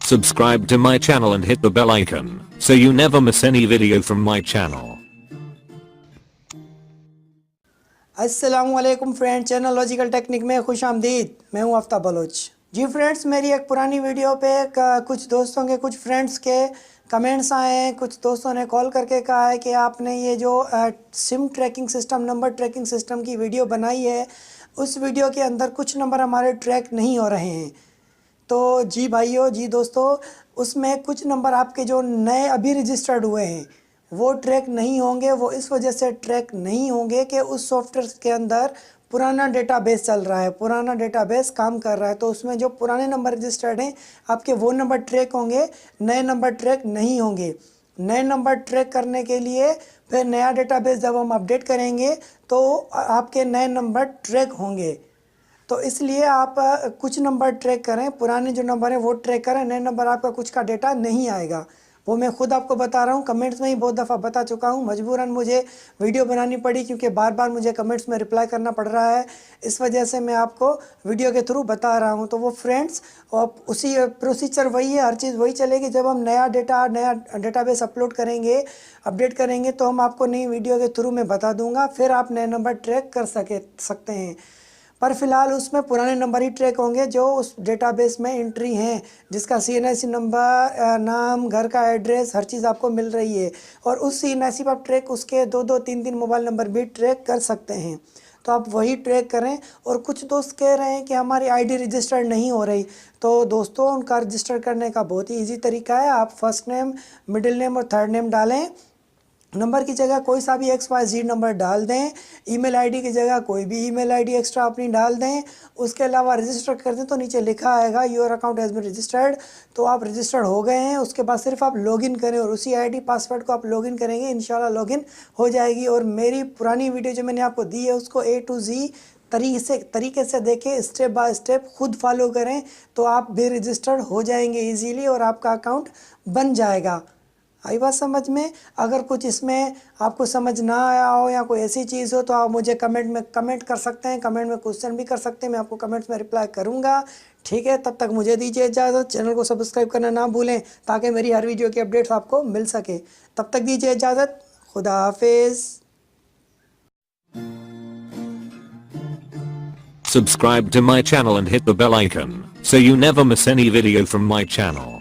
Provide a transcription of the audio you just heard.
Subscribe to my channel and hit the bell icon so you never miss any video from my channel. अस्सलामुअलैकुम friend, channel logical technique में खुश आमदीद। मैं हूं Aftab Bloch. जी friends, मेरी एक पुरानी वीडियो पे कुछ दोस्तों के, कुछ फ्रेंड्स के कमेंट्स आए हैं। कुछ दोस्तों ने कॉल करके कहा है कि आपने ये जो SIM tracking system, number tracking system की वीडियो बनाई है, उस वीडियो के अंदर कुछ नंबर हमारे ट्रैक नहीं हो रहे हैं। तो जी भाइयों, जी दोस्तों, उसमें कुछ नंबर आपके जो नए अभी रजिस्टर्ड हुए हैं वो ट्रैक नहीं होंगे। वो इस वजह से ट्रैक नहीं होंगे कि उस सॉफ्टवेयर के अंदर पुराना डेटाबेस चल रहा है, पुराना डेटाबेस काम कर रहा है। तो उसमें जो पुराने नंबर रजिस्टर्ड हैं आपके, वो नंबर ट्रैक होंगे, नए नंबर ट्रैक नहीं होंगे। नए नंबर ट्रैक करने के लिए फिर नया डेटाबेस जब हम अपडेट करेंगे तो आपके नए नंबर ट्रैक होंगे। तो इसलिए आप कुछ नंबर ट्रैक करें, पुराने जो नंबर हैं वो ट्रैक करें, नए नंबर आपका कुछ का डेटा नहीं आएगा। वो मैं खुद आपको बता रहा हूँ, कमेंट्स में ही बहुत दफ़ा बता चुका हूँ। मजबूरन मुझे वीडियो बनानी पड़ी क्योंकि बार बार मुझे कमेंट्स में रिप्लाई करना पड़ रहा है। इस वजह से मैं आपको वीडियो के थ्रू बता रहा हूँ। तो वो फ्रेंड्स, उसी प्रोसीजर वही है, हर चीज़ वही चलेगी। जब हम नया डेटाबेस अपलोड करेंगे, अपडेट करेंगे, तो हम आपको नई वीडियो के थ्रू मैं बता दूँगा, फिर आप नए नंबर ट्रैक कर सकते हैं। पर फिलहाल उसमें पुराने नंबर ही ट्रैक होंगे जो उस डेटाबेस में एंट्री हैं, जिसका CNIC नंबर, नाम, घर का एड्रेस, हर चीज़ आपको मिल रही है। और उस CNIC पर आप ट्रैक उसके 2-2, 3-3 मोबाइल नंबर भी ट्रैक कर सकते हैं। तो आप वही ट्रैक करें। और कुछ दोस्त कह रहे हैं कि हमारी ID रजिस्टर्ड नहीं हो रही। तो दोस्तों, उनका रजिस्टर करने का बहुत ही ईजी तरीका है। आप फर्स्ट नेम, मिडिल नेम और थर्ड नेम डालें। नंबर की जगह कोई सा भी XYZ नंबर डाल दें। ईमेल आईडी की जगह कोई भी ईमेल आईडी एक्स्ट्रा अपनी डाल दें। उसके अलावा रजिस्टर कर दें तो नीचे लिखा आएगा your account has been registered. तो आप रजिस्टर्ड हो गए हैं। उसके बाद सिर्फ आप लॉगिन करें और उसी ID पासवर्ड को आप लॉगिन करेंगे, इंशाल्लाह लॉगिन हो जाएगी। और मेरी पुरानी वीडियो जो मैंने आपको दी है उसको A to Z तरीके से देखें, स्टेप बाय स्टेप खुद फॉलो करें, तो आप भी रजिस्टर्ड हो जाएंगे ईजीली और आपका अकाउंट बन जाएगा। आई बात समझ में? अगर कुछ इसमें आपको समझ ना आया हो या कोई ऐसी चीज़ हो तो आप मुझे कमेंट कर सकते हैं, कमेंट में क्वेश्चन भी कर सकते हैं। मैं आपको कमेंट्स में रिप्लाई करूंगा। ठीक है, तब तक मुझे दीजिए इजाज़त। चैनल को सब्सक्राइब करना ना भूलें ताकि मेरी हर वीडियो की अपडेट्स आपको मिल सके। तब तक दीजिए इजाज़त। खुदा हाफिज़। Subscribe to my channel and hit the bell icon so you never miss any video from my channel.